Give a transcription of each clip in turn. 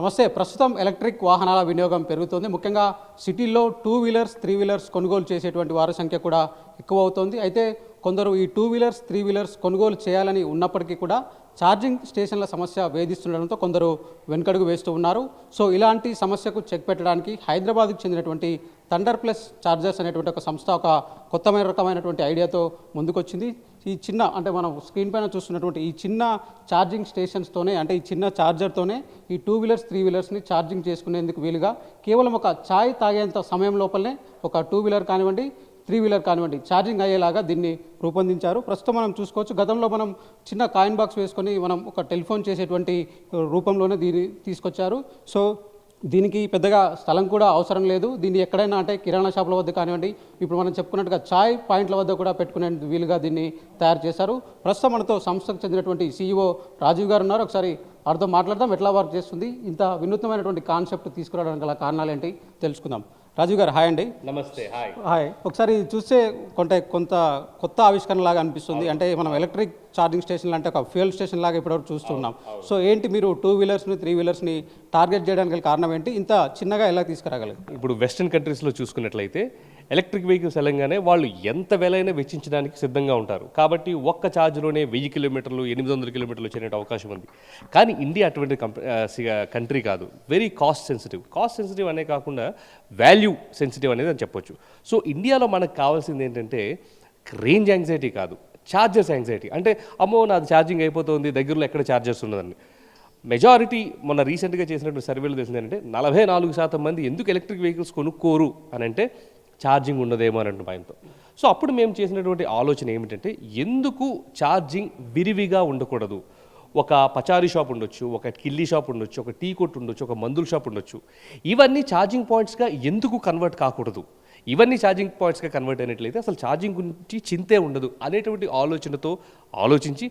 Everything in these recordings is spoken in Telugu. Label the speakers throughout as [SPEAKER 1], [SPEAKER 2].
[SPEAKER 1] నమస్తే. ప్రస్తుతం ఎలక్ట్రిక్ వాహనాల వినియోగం పెరుగుతుంది. ముఖ్యంగా సిటీల్లో 2 వీలర్స్ 3 వీలర్స్ కొనుగోలు చేసేటువంటి వారి సంఖ్య కూడా ఎక్కువ అవుతోంది. అయితే కొందరు ఈ 2 వీలర్స్ 3 వీలర్స్ కొనుగోలు చేయాలని ఉన్నప్పటికీ కూడా ఛార్జింగ్ స్టేషన్ల సమస్య వేధిస్తుండడంతో కొందరు వెనుకడుగు వేస్తూ ఉన్నారు. సో ఇలాంటి సమస్యకు చెక్ పెట్టడానికి హైదరాబాద్కు చెందినటువంటి థండర్ ప్లస్ ఛార్జర్స్ అనేటువంటి ఒక సంస్థ ఒక కొత్త రకమైనటువంటి ఐడియాతో ముందుకొచ్చింది. ఈ చిన్న అంటే మనం స్క్రీన్ పైన చూస్తున్నటువంటి ఈ చిన్న ఛార్జింగ్ స్టేషన్స్తోనే అంటే ఈ చిన్న ఛార్జర్తోనే ఈ 2 వీలర్స్ 3 వీలర్స్ని ఛార్జింగ్ చేసుకునేందుకు వీలుగా కేవలం ఒక ఛాయ్ తాగేంత సమయం లోపలనే ఒక 2 వీలర్ కానివ్వండి 3 వీలర్ కానివ్వండి ఛార్జింగ్ అయ్యేలాగా దీన్ని రూపొందించారు. ప్రస్తుతం మనం చూసుకోవచ్చు, గతంలో మనం చిన్న కాయిన్ బాక్స్ వేసుకొని మనం ఒక టెలిఫోన్ చేసేటువంటి రూపంలోనే దీన్ని తీసుకొచ్చారు. సో దీనికి పెద్దగా స్థలం కూడా అవసరం లేదు. దీన్ని ఎక్కడైనా అంటే కిరాణా షాపుల వద్ద కానివ్వండి, ఇప్పుడు మనం చెప్పుకున్నట్టుగా ఛాయ్ పాయింట్ల వద్ద కూడా పెట్టుకునే వీలుగా దీన్ని తయారు చేశారు. ప్రస్తుతం మనతో సంస్థకు చెందినటువంటి CEO రాజీవ్ గారు ఉన్నారు. ఒకసారి వారితో మాట్లాడదాం, ఎట్లా వర్క్ చేస్తుంది, ఇంత వినూత్నమైనటువంటి కాన్సెప్ట్ తీసుకురావడానికి గల కారణాలు ఏంటి తెలుసుకుందాం. రాజీవ్ గారు హాయ్ అండి.
[SPEAKER 2] నమస్తే.
[SPEAKER 1] హాయ్. ఒకసారి చూస్తే కొంత కొత్త ఆవిష్కరణ లాగా అనిపిస్తుంది. అంటే మనం ఎలక్ట్రిక్ ఛార్జింగ్ స్టేషన్ అంటే ఒక ఫ్యూయల్ స్టేషన్ లాగా ఇప్పటివరకు చూస్తున్నాం. సో ఏంటి మీరు 2 వీలర్స్ని 3 వీలర్స్ని టార్గెట్ చేయడానికి కారణం ఏంటి, ఇంత చిన్నగా ఎలా తీసుకురాగలరు?
[SPEAKER 2] ఇప్పుడు వెస్టర్న్ కంట్రీస్లో చూసుకున్నట్లయితే ఎలక్ట్రిక్ వెహికల్స్ వెళ్ళంగానే వాళ్ళు ఎంత వెలైనా వెచ్చించడానికి సిద్ధంగా ఉంటారు. కాబట్టి ఒక్క ఛార్జ్లోనే 1000 కిలోమీటర్లు 800 కిలోమీటర్లు వచ్చే అవకాశం ఉంది. కానీ ఇండియా అటువంటి కంట్రీ కాదు. వెరీ కాస్ట్ సెన్సిటివ్ అనే కాకుండా వాల్యూ సెన్సిటివ్ అనేది అని చెప్పొచ్చు. సో ఇండియాలో మనకు కావాల్సింది ఏంటంటే రేంజ్ యాంగ్జైటీ కాదు, ఛార్జర్స్ యాంగ్జైటీ. అంటే అమ్మో నాది ఛార్జింగ్ అయిపోతుంది, దగ్గరలో ఎక్కడ ఛార్జర్స్ ఉన్నదని. మెజారిటీ మొన్న రీసెంట్గా చేసినటువంటి సర్వేలు తెలిసింది ఏంటంటే 44% మంది ఎందుకు ఎలక్ట్రిక్ వెహికల్స్ కొనుక్కోరు అని అంటే ఛార్జింగ్ ఉండదేమో అన్నట్టు భయంతో. సో అప్పుడు మేము చేసినటువంటి ఆలోచన ఏమిటంటే ఎందుకు ఛార్జింగ్ విరివిగా ఉండకూడదు. ఒక పచారీ షాప్ ఉండొచ్చు, ఒక కిల్లీ షాప్ ఉండొచ్చు, ఒక టీ కొట్టు ఉండొచ్చు, ఒక మందుల షాప్ ఉండొచ్చు. ఇవన్నీ ఛార్జింగ్ పాయింట్స్గా ఎందుకు కన్వర్ట్ కాకూడదు? ఇవన్నీ ఛార్జింగ్ పాయింట్స్గా కన్వర్ట్ అయినట్లయితే అసలు ఛార్జింగ్ గురించి చింతే ఉండదు అనేటువంటి ఆలోచనతో ఆలోచించి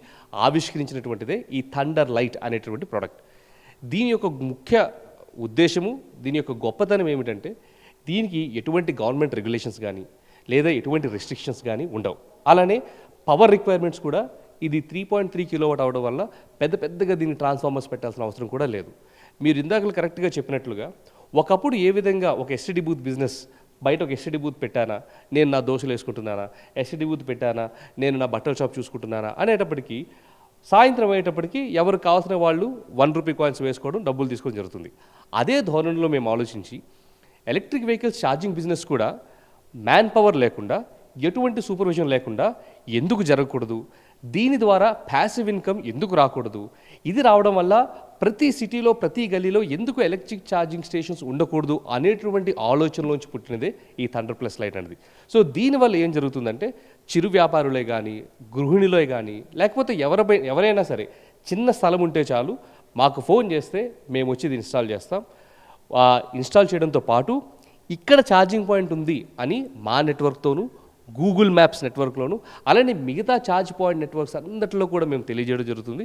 [SPEAKER 2] ఆవిష్కరించినటువంటిదే ఈ థండర్ లైట్ అనేటువంటి ప్రోడక్ట్. దీని యొక్క ముఖ్య ఉద్దేశము, దీని యొక్క గొప్పతనం ఏమిటంటే దీనికి ఎటువంటి గవర్నమెంట్ రెగ్యులేషన్స్ కానీ లేదా ఎటువంటి రెస్ట్రిక్షన్స్ కానీ ఉండవు. అలానే పవర్ రిక్వైర్మెంట్స్ కూడా ఇది 3.3 కిలోవాట్ అవడం వల్ల పెద్దగా దీన్ని ట్రాన్స్ఫార్మర్స్ పెట్టాల్సిన అవసరం కూడా లేదు. మీరు ఇందాక కరెక్ట్గా చెప్పినట్లుగా ఒకప్పుడు ఏ విధంగా ఒక ఎస్టీడీ బూత్ బిజినెస్, బయట ఒక ఎస్టీడీ బూత్ పెట్టానా, నేను నా దోశలు వేసుకుంటున్నానా, ఎస్టీడీ బూత్ పెట్టానా, నేను నా బట్టల షాప్ చూసుకుంటున్నానా అనేటప్పటికీ సాయంత్రం అయ్యేటప్పటికి ఎవరు కావాల్సిన వాళ్ళు 1 రూపీ కాయిన్స్ వేసుకోవడం, డబ్బులు తీసుకోవడం జరుగుతుంది. అదే ధోరణిలో మేము ఆలోచించి ఎలక్ట్రిక్ వెహికల్స్ ఛార్జింగ్ బిజినెస్ కూడా మ్యాన్ పవర్ లేకుండా, ఎటువంటి సూపర్విజన్ లేకుండా ఎందుకు జరగకూడదు, దీని ద్వారా ప్యాసివ్ ఇన్కమ్ ఎందుకు రాకూడదు, ఇది రావడం వల్ల ప్రతి సిటీలో ప్రతి గల్లీలో ఎందుకు ఎలక్ట్రిక్ ఛార్జింగ్ స్టేషన్స్ ఉండకూడదు అనేటువంటి ఆలోచనలోంచి పుట్టినదే ఈ థండర్ ప్లస్ లైట్ అనేది. సో దీనివల్ల ఏం జరుగుతుందంటే చిరు వ్యాపారులే కానీ, గృహిణులే కానీ, లేకపోతే ఎవరైనా సరే చిన్న స్థలం ఉంటే చాలు, మాకు ఫోన్ చేస్తే మేము వచ్చి ఇది ఇన్స్టాల్ చేస్తాం. ఇన్స్టాల్ చేయడంతో పాటు ఇక్కడ ఛార్జింగ్ పాయింట్ ఉంది అని మా నెట్వర్క్తోనూ, గూగుల్ మ్యాప్స్ నెట్వర్క్లోను, అలానే మిగతా ఛార్జ్ పాయింట్ నెట్వర్క్స్ అందరిలో కూడా మేము తెలియజేయడం జరుగుతుంది.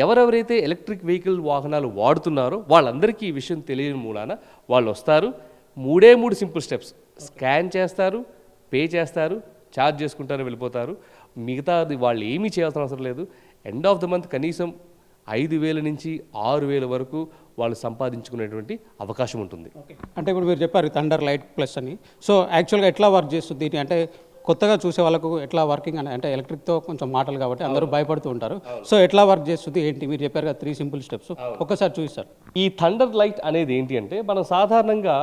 [SPEAKER 2] ఎవరెవరైతే ఎలక్ట్రిక్ వెహికల్ వాహనాలు వాడుతున్నారో వాళ్ళందరికీ ఈ విషయం తెలియని మూలాన వాళ్ళు వస్తారు. 3 సింపుల్ స్టెప్స్, స్కాన్ చేస్తారు, పే చేస్తారు, ఛార్జ్ చేసుకుంటారు, వెళ్ళిపోతారు. మిగతాది వాళ్ళు ఏమీ చేయాల్సిన అవసరం లేదు. ఎండ్ ఆఫ్ ద మంత్ కనీసం 5,000 నుంచి 6,000 వరకు వాళ్ళు సంపాదించుకునేటువంటి అవకాశం ఉంటుంది.
[SPEAKER 1] అంటే ఇప్పుడు మీరు చెప్పారు థండర్ లైట్ ప్లస్ అని. సో యాక్చువల్గా ఎట్లా వర్క్ చేస్తుంది దీన్ని, అంటే కొత్తగా చూసే వాళ్ళకు ఎట్లా వర్కింగ్ అని, అంటే ఎలక్ట్రిక్తో కొంచెం మాటలు కాబట్టి అందరూ భయపడుతూ ఉంటారు. సో ఎట్లా వర్క్ చేస్తుంది ఏంటి, మీరు చెప్పారు కదా 3 సింపుల్ స్టెప్స్, ఒక్కసారి చూపిస్తారు.
[SPEAKER 2] ఈ థండర్ లైట్ అనేది ఏంటి అంటే మనం సాధారణంగా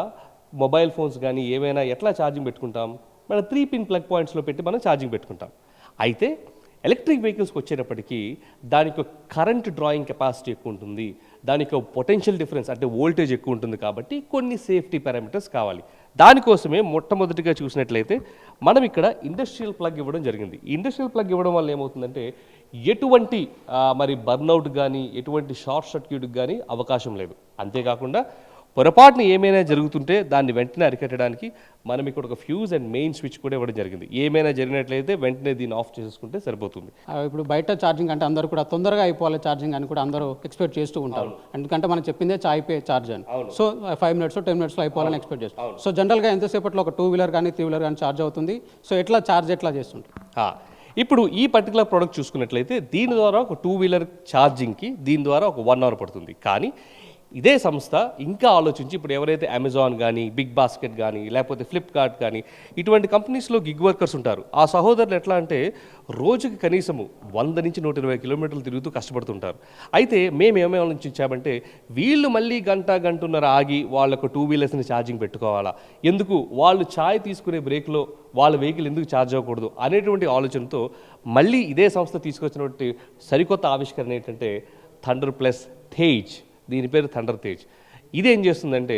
[SPEAKER 2] మొబైల్ ఫోన్స్ కానీ ఏమైనా ఎట్లా ఛార్జింగ్ పెట్టుకుంటాం, మన 3 పిన్ ప్లగ్ పాయింట్స్లో పెట్టి మనం ఛార్జింగ్ పెట్టుకుంటాం. అయితే ఎలక్ట్రిక్ వెహికల్స్కి వచ్చేటప్పటికీ దానికి కరెంట్ డ్రాయింగ్ కెపాసిటీ ఎక్కువ ఉంటుంది, దానికి పొటెన్షియల్ డిఫరెన్స్ అంటే వోల్టేజ్ ఎక్కువ ఉంటుంది. కాబట్టి కొన్ని సేఫ్టీ పారామీటర్స్ కావాలి. దానికోసమే మొట్టమొదటిగా చూసినట్లయితే మనం ఇక్కడ ఇండస్ట్రియల్ ప్లగ్ ఇవ్వడం జరిగింది. ఈ ఇండస్ట్రియల్ ప్లగ్ ఇవ్వడం వల్ల ఏమవుతుందంటే ఎటువంటి మరి బర్న్అవుట్ కానీ ఎటువంటి షార్ట్ సర్క్యూట్కి కానీ అవకాశం లేదు. అంతేకాకుండా పొరపాటున ఏమైనా జరుగుతుంటే దాన్ని వెంటనే అరికట్టడానికి మనం ఇక్కడ ఒక ఫ్యూజ్ అండ్ మెయిన్ స్విచ్ కూడా ఇవ్వడం జరిగింది. ఏమైనా జరిగినట్లయితే వెంటనే దీన్ని ఆఫ్ చేసుకుంటే సరిపోతుంది.
[SPEAKER 1] ఇప్పుడు బయట ఛార్జింగ్ అంటే అందరూ కూడా తొందరగా అయిపోవాలి ఛార్జింగ్ అని కూడా అందరూ ఎక్స్పెక్ట్ చేస్తూ ఉంటారు. ఎందుకంటే మనం చెప్పిందే చాయ్ పే ఛార్జ్ అని. సో 5 మినిట్స్ 10 మినిట్స్లో అయిపోవాలని ఎక్స్పెక్ట్ చేస్తాం. సో జనరల్గా ఎంతసేపట్లో ఒక 2 వీలర్ కానీ 3 వీలర్ కానీ ఛార్జ్ అవుతుంది. సో ఎట్లా చేస్తుంటారు?
[SPEAKER 2] ఇప్పుడు ఈ పర్టికులర్ ప్రోడక్ట్ చూసుకున్నట్లయితే దీని ద్వారా ఒక 2 వీలర్ ఛార్జింగ్కి దీని ద్వారా ఒక 1 అవర్ పడుతుంది. కానీ ఇదే సంస్థ ఇంకా ఆలోచించి ఇప్పుడు ఎవరైతే అమెజాన్ కానీ బిగ్ బాస్కెట్ కానీ లేకపోతే ఫ్లిప్కార్ట్ కానీ ఇటువంటి కంపెనీస్లో గిగ్ వర్కర్స్ ఉంటారు. ఆ సహోదరులు ఎట్లా అంటే రోజుకి కనీసము 100 నుంచి 120 కిలోమీటర్లు తిరుగుతూ కష్టపడుతుంటారు. అయితే మేము ఏమేమి ఆలోచించామంటే వీళ్ళు మళ్ళీ గంటన్నర ఆగి వాళ్ళకు 2 వీలర్స్ని ఛార్జింగ్ పెట్టుకోవాలా, ఎందుకు వాళ్ళు ఛాయ్ తీసుకునే బ్రేక్లో వాళ్ళ వెహికల్ ఎందుకు ఛార్జ్ అవ్వకూడదు అనేటువంటి ఆలోచనతో మళ్ళీ ఇదే సంస్థ తీసుకొచ్చినటువంటి సరికొత్త ఆవిష్కరణ ఏంటంటే థండర్ ప్లస్ తేజ్. దీని పేరు థండర్ తేజ్. ఇదేం చేస్తుందంటే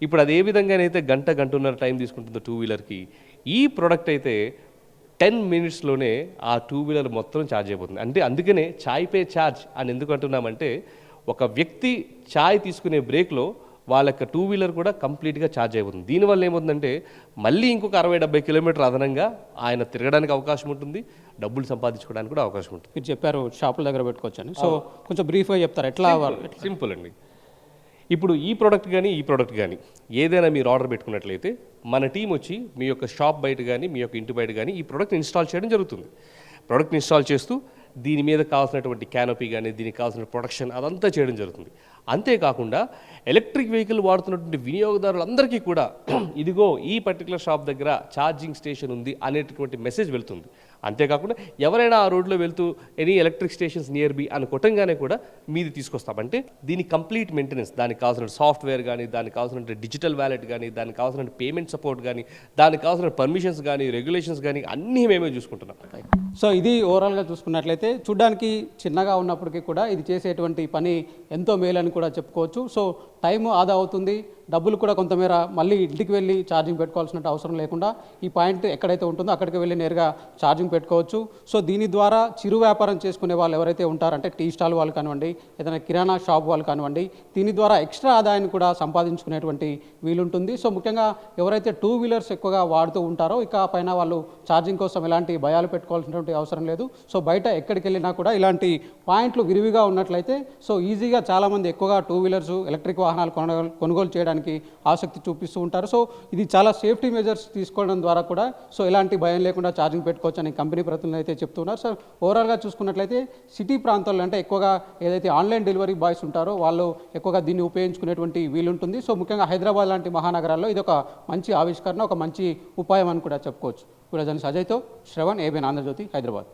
[SPEAKER 2] ఇప్పుడు అది ఏ విధంగానైతే గంటన్నర టైం తీసుకుంటుందో 2 వీలర్కి, ఈ ప్రోడక్ట్ అయితే 10 మినిట్స్లోనే ఆ 2 వీలర్ మొత్తం ఛార్జ్ అయిపోతుంది. అంటే అందుకనే ఛాయ్ పే ఛార్జ్ అని ఎందుకు అంటున్నామంటే ఒక వ్యక్తి ఛాయ్ తీసుకునే బ్రేక్లో వాళ్ళ 2 వీలర్ కూడా కంప్లీట్గా ఛార్జ్ అయిపోతుంది. దీనివల్ల ఏమవుతుందంటే మళ్ళీ ఇంకొక 60-70 కిలోమీటర్ అదనంగా ఆయన తిరగడానికి అవకాశం ఉంటుంది, డబ్బులు సంపాదించుకోవడానికి కూడా అవకాశం ఉంటుంది.
[SPEAKER 1] మీరు చెప్పారు షాపుల దగ్గర పెట్టుకోవచ్చని, సో కొంచెం బ్రీఫ్గా చెప్తారు ఎట్లా?
[SPEAKER 2] సింపుల్ అండి. ఇప్పుడు ఈ ప్రోడక్ట్ కానీ ఏదైనా మీరు ఆర్డర్ పెట్టుకున్నట్లయితే మన టీం వచ్చి మీ యొక్క షాప్ బయట కానీ మీ యొక్క ఇంటి బయట కానీ ఈ ప్రోడక్ట్ ఇన్స్టాల్ చేయడం జరుగుతుంది. ప్రోడక్ట్ ఇన్స్టాల్ చేస్తూ దీని మీద కావాల్సినటువంటి క్యానోపీ కానీ దీనికి కావాల్సిన ప్రొటెక్షన్ అదంతా చేయడం జరుగుతుంది. అంతేకాకుండా ఎలక్ట్రిక్ వెహికల్ వాడుతున్నటువంటి వినియోగదారులందరికీ కూడా ఇదిగో ఈ పర్టికులర్ షాప్ దగ్గర ఛార్జింగ్ స్టేషన్ ఉంది అనేటటువంటి మెసేజ్ వెళ్తుంది. అంతేకాకుండా ఎవరైనా ఆ రోడ్లో వెళ్తూ any electric stations nearby అని కొట్టంగానే కూడా మీది తీసుకొస్తామంటే దీని కంప్లీట్ మెయింటెనెన్స్, దానికి కావాల్సిన సాఫ్ట్వేర్ కానీ దానికి కావాల్సిన డిజిటల్ వ్యాలెట్ కానీ దానికి కావాల్సిన పేమెంట్ సపోర్ట్ కానీ దానికి కావాల్సిన పర్మిషన్స్ కానీ రెగ్యులేషన్స్ కానీ అన్నీ మేమే చూసుకుంటున్నాం.
[SPEAKER 1] సో ఇది ఓవరాల్గా చూసుకున్నట్లయితే చూడ్డానికి చిన్నగా ఉన్నప్పటికీ కూడా ఇది చేసేటువంటి పని ఎంతో మేలని కూడా చెప్పుకోవచ్చు. సో టైం ఆదా అవుతుంది, డబ్బులు కూడా కొంతమేర మళ్ళీ ఇంటికి వెళ్ళి ఛార్జింగ్ పెట్టుకోవాల్సిన అవసరం లేకుండా ఈ పాయింట్ ఎక్కడైతే ఉంటుందో అక్కడికి వెళ్ళి నేరుగా ఛార్జింగ్ పెట్టుకోవచ్చు. సో దీని ద్వారా చిరు వ్యాపారం చేసుకునే వాళ్ళు ఎవరైతే ఉంటారంటే టీ స్టాల్ వాళ్ళు కానివ్వండి, ఏదైనా కిరాణా షాప్ వాళ్ళు కానివ్వండి, దీని ద్వారా ఎక్స్ట్రా ఆదాయాన్ని కూడా సంపాదించుకునేటువంటి వీలుంటుంది. సో ముఖ్యంగా ఎవరైతే 2 వీలర్స్ ఎక్కువగా వాడుతూ ఉంటారో ఇక పైన వాళ్ళు ఛార్జింగ్ కోసం ఎలాంటి భయాలు పెట్టుకోవాల్సినటువంటి అవసరం లేదు. సో బయట ఎక్కడికి వెళ్ళినా కూడా ఇలాంటి పాయింట్లు విరివిగా ఉన్నట్లయితే సో ఈజీగా చాలామంది ఎక్కువగా 2 వీలర్స్ ఎలక్ట్రిక్ వాహనాలు కొనుగోలు చేయడానికి ఆసక్తి చూపిస్తూ ఉంటారు. సో ఇది చాలా సేఫ్టీ మెజర్స్ తీసుకోవడం ద్వారా కూడా సో ఎలాంటి భయం లేకుండా ఛార్జింగ్ పెట్టుకోవచ్చు అని కంపెనీ ప్రతినిధులు అయితే చెప్తున్నారు. సో ఓవరాల్గా చూసుకున్నట్లయితే సిటీ ప్రాంతాల్లో అంటే ఎక్కువగా ఏదైతే ఆన్లైన్ డెలివరీ బాయ్స్ ఉంటారో వాళ్ళు ఎక్కువగా దీన్ని ఉపయోగించుకునేటువంటి వీలుంటుంది. సో ముఖ్యంగా హైదరాబాద్ లాంటి మహానగరాల్లో ఇది ఒక మంచి ఆవిష్కరణ, ఒక మంచి ఉపాయం అని కూడా చెప్పుకోవచ్చు. ఇప్పుడు అజయ్ అజయ్తో శ్రవణ్, ఏబిఎన్ ఆంధ్రజ్యోతి, హైదరాబాద్.